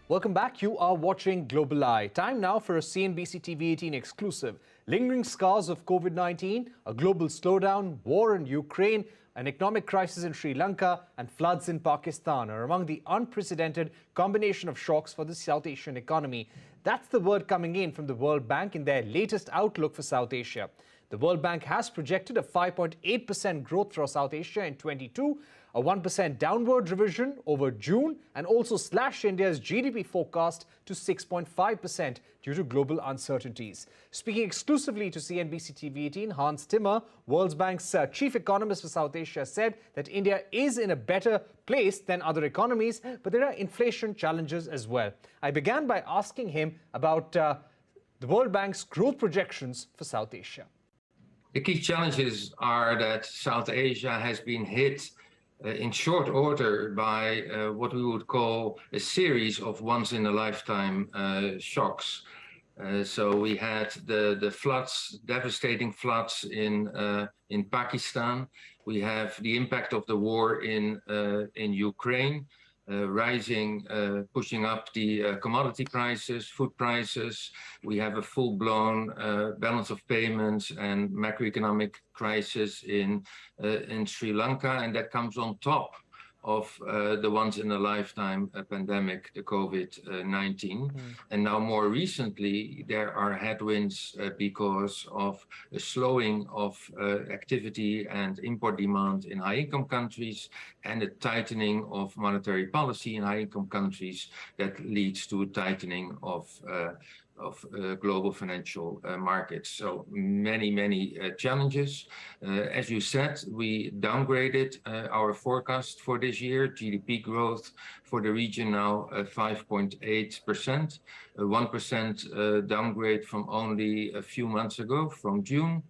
Welcome back. You are watching Global Eye. Time now for a CNBC TV18 exclusive. Lingering scars of COVID-19, a global slowdown, war in Ukraine, an economic crisis in Sri Lanka and floods in Pakistan are among the unprecedented combination of shocks for the South Asian economy. That's the word coming in from the World Bank in their latest outlook for South Asia. The World Bank has projected a 5.8% growth for South Asia in 22, a 1% downward revision over June, and also slashed India's GDP forecast to 6.5% due to global uncertainties. Speaking exclusively to CNBC TV18, Hans Timmer, World Bank's chief economist for South Asia, said that India is in a better place than other economies, but there are inflation challenges as well. I began by asking him about the World Bank's growth projections for South Asia. The key challenges are that South Asia has been hit in short order by what we would call a series of once-in-a-lifetime shocks. So we had the floods, devastating floods in Pakistan. We have the impact of the war in Ukraine. Rising, pushing up the commodity prices, food prices. We have a full-blown balance of payments and macroeconomic crisis in Sri Lanka, and that comes on top of the once-in-a-lifetime pandemic, the COVID-19. And now more recently, there are headwinds because of a slowing of activity and import demand in high-income countries and a tightening of monetary policy in high-income countries that leads to a tightening of global financial markets. So many challenges. As you said, we downgraded our forecast for this year. GDP growth for the region now 5.8%, a 1% downgrade from only a few months ago, from June.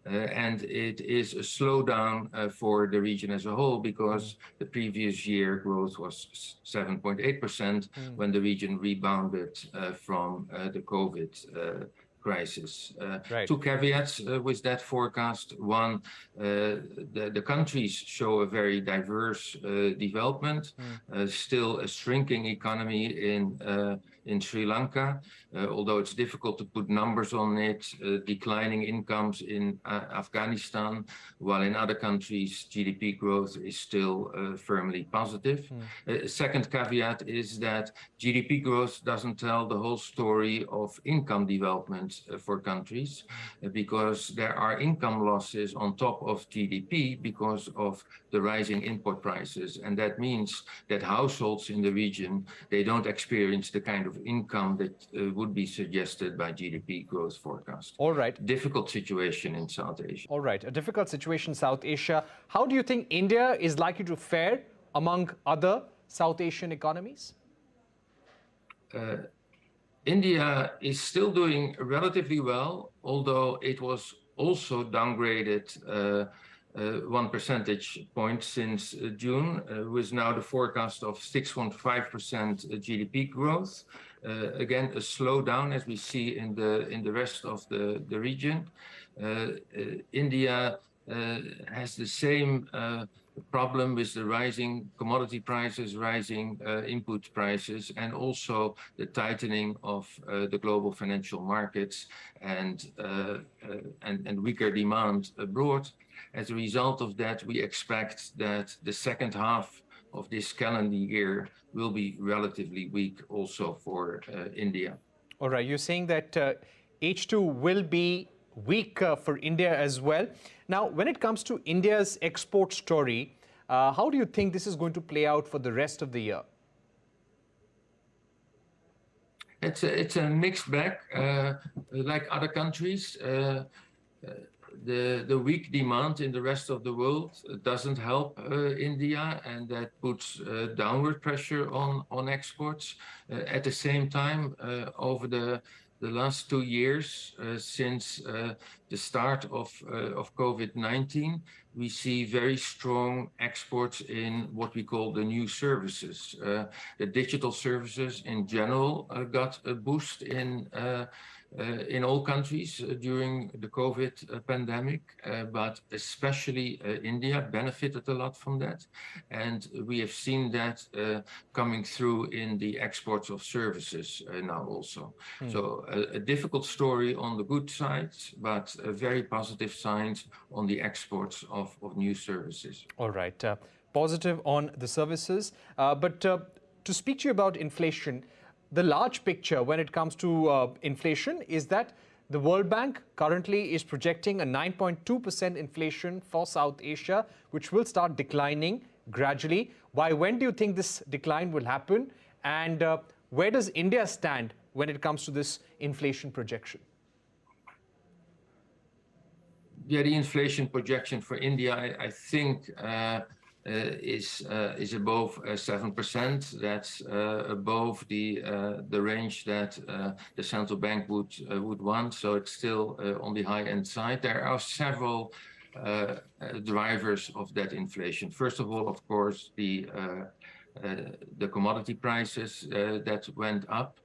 And it is a slowdown for the region as a whole because the previous year growth was 7.8% when the region rebounded from the COVID crisis. Two caveats with that forecast. One, the countries show a very diverse development, still a shrinking economy in Sri Lanka, although it's difficult to put numbers on it, declining incomes in Afghanistan, while in other countries GDP growth is still firmly positive. Second caveat is that GDP growth doesn't tell the whole story of income development for countries, because there are income losses on top of GDP because of the rising import prices. And that means that households in the region, they don't experience the kind of income that would be suggested by GDP growth forecast. All right. Difficult situation in South Asia. All right. A difficult situation in South Asia. How do you think India is likely to fare among other South Asian economies? India is still doing relatively well, although it was also downgraded 1 percentage point since June, with now the forecast of 6.5% GDP growth. Again, a slowdown as we see in the rest of the region. India has the same problem with the rising commodity prices, rising input prices, and also the tightening of the global financial markets and weaker demand abroad. As a result of that, we expect that the second half of this calendar year will be relatively weak also for India. All right, you're saying that H2 will be weak for India as well. Now, when it comes to India's export story, how do you think this is going to play out for the rest of the year? It's a mixed bag. Like other countries, the weak demand in the rest of the world doesn't help India, and that puts downward pressure on exports. At the same time, over the last 2 years, since the start of COVID-19, we see very strong exports in what we call the new services. The digital services in general got a boost in all countries during the COVID pandemic, but especially India benefited a lot from that. And we have seen that coming through in the exports of services now also. So a difficult story on the good side, but very positive signs on the exports of new services. All right. Positive on the services. But to speak to you about inflation, the large picture when it comes to inflation is that the World Bank currently is projecting a 9.2% inflation for South Asia, which will start declining gradually. By when do you think this decline will happen? And where does India stand when it comes to this inflation projection? Yeah, the inflation projection for India, I think, is above 7%. That's above the range that the central bank would want. So it's still on the high end side. There are several drivers of that inflation. First of all, of course, the commodity prices that went up.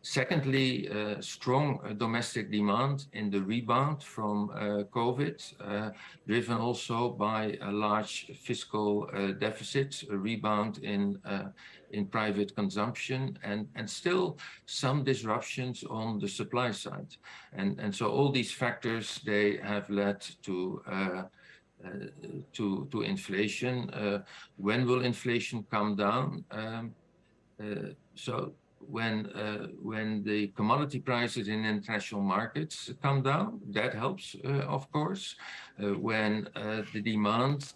Secondly, strong domestic demand in the rebound from COVID, driven also by a large fiscal deficit, a rebound in private consumption, and still some disruptions on the supply side. And so all these factors, they have led to inflation. When will inflation come down? So when the commodity prices in international markets come down, that helps, of course. When the demand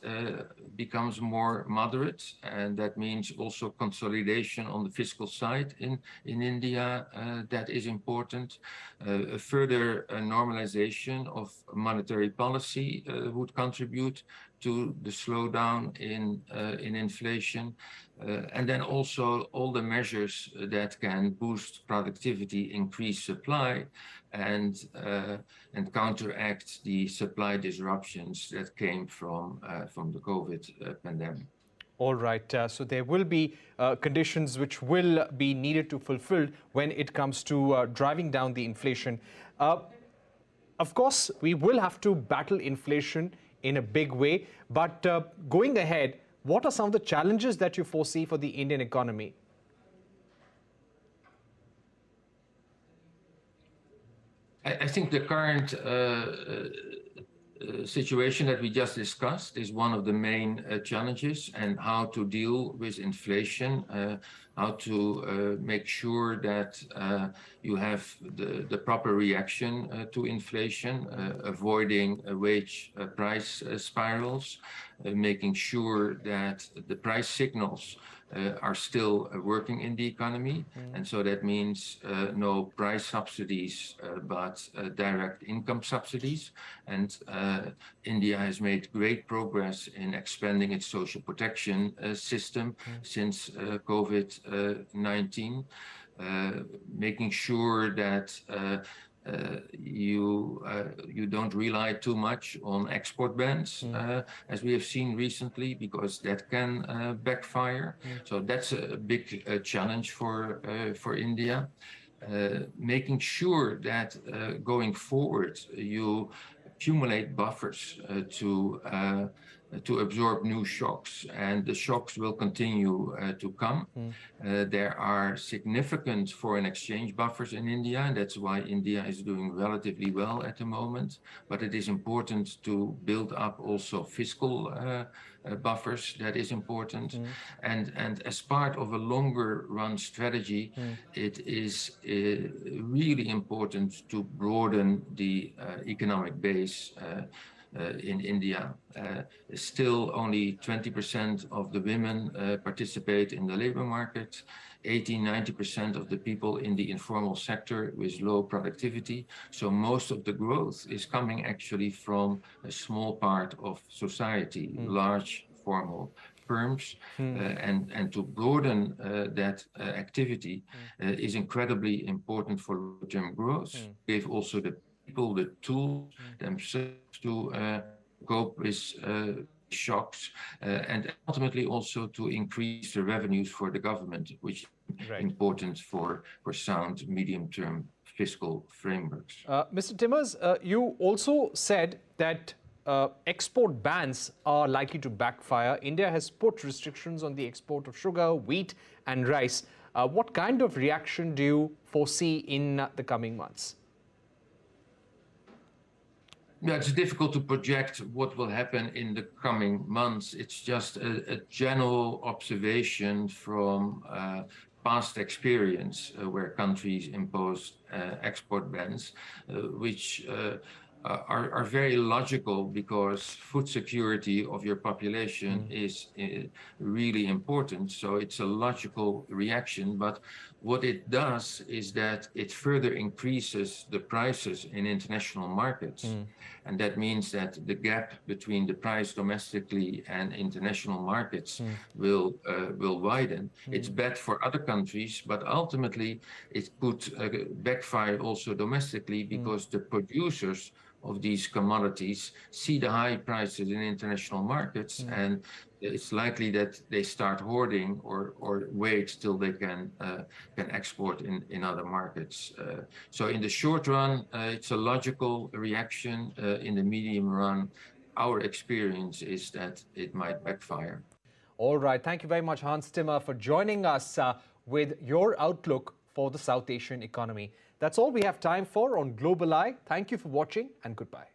becomes more moderate, and that means also consolidation on the fiscal side in India, that is important. A further normalization of monetary policy would contribute to the slowdown in inflation. And then also all the measures that can boost productivity, increase supply, and counteract the supply disruptions that came from the COVID pandemic. All right. So there will be conditions which will be needed to fulfill when it comes to driving down the inflation. Of course, we will have to battle inflation in a big way. But going ahead, what are some of the challenges that you foresee for the Indian economy? I think the current situation that we just discussed is one of the main challenges, and how to deal with inflation, how to make sure that you have the proper reaction to inflation, avoiding wage price spirals, making sure that the price signals are still working in the economy. And so that means no price subsidies, but direct income subsidies. And India has made great progress in expanding its social protection system since COVID-19, making sure that you don't rely too much on export bans, as we have seen recently, because that can backfire. So that's a big challenge for India. Making sure that going forward you accumulate buffers to absorb new shocks, and the shocks will continue to come. There are significant foreign exchange buffers in India, and that's why India is doing relatively well at the moment. But it is important to build up also fiscal buffers. That is important. And as part of a longer run strategy, it is really important to broaden the economic base in India. Still only 20% of the women participate in the labor market, 80–90% of the people in the informal sector with low productivity. So most of the growth is coming actually from a small part of society, large formal firms, and to broaden that activity is incredibly important for long-term growth. Give also the people the tools themselves to cope with shocks and ultimately also to increase the revenues for the government, which is important for sound medium-term fiscal frameworks. Mr. Timmers, you also said that export bans are likely to backfire. India has put restrictions on the export of sugar, wheat and rice. What kind of reaction do you foresee in the coming months? Yeah, it's difficult to project what will happen in the coming months. It's just a general observation from past experience where countries impose export bans, which are very logical because food security of your population is really important. So it's a logical reaction. But what it does is that it further increases the prices in international markets. And that means that the gap between the price domestically and international markets will widen. It's bad for other countries, but ultimately it could backfire also domestically because the producers of these commodities see the high prices in international markets, and it's likely that they start hoarding or wait till they can export in other markets. So in the short run, it's a logical reaction. In the medium run, our experience is that it might backfire. All right. Thank you very much, Hans Timmer, for joining us with your outlook for the South Asian economy. That's all we have time for on Global Eye. Thank you for watching and goodbye.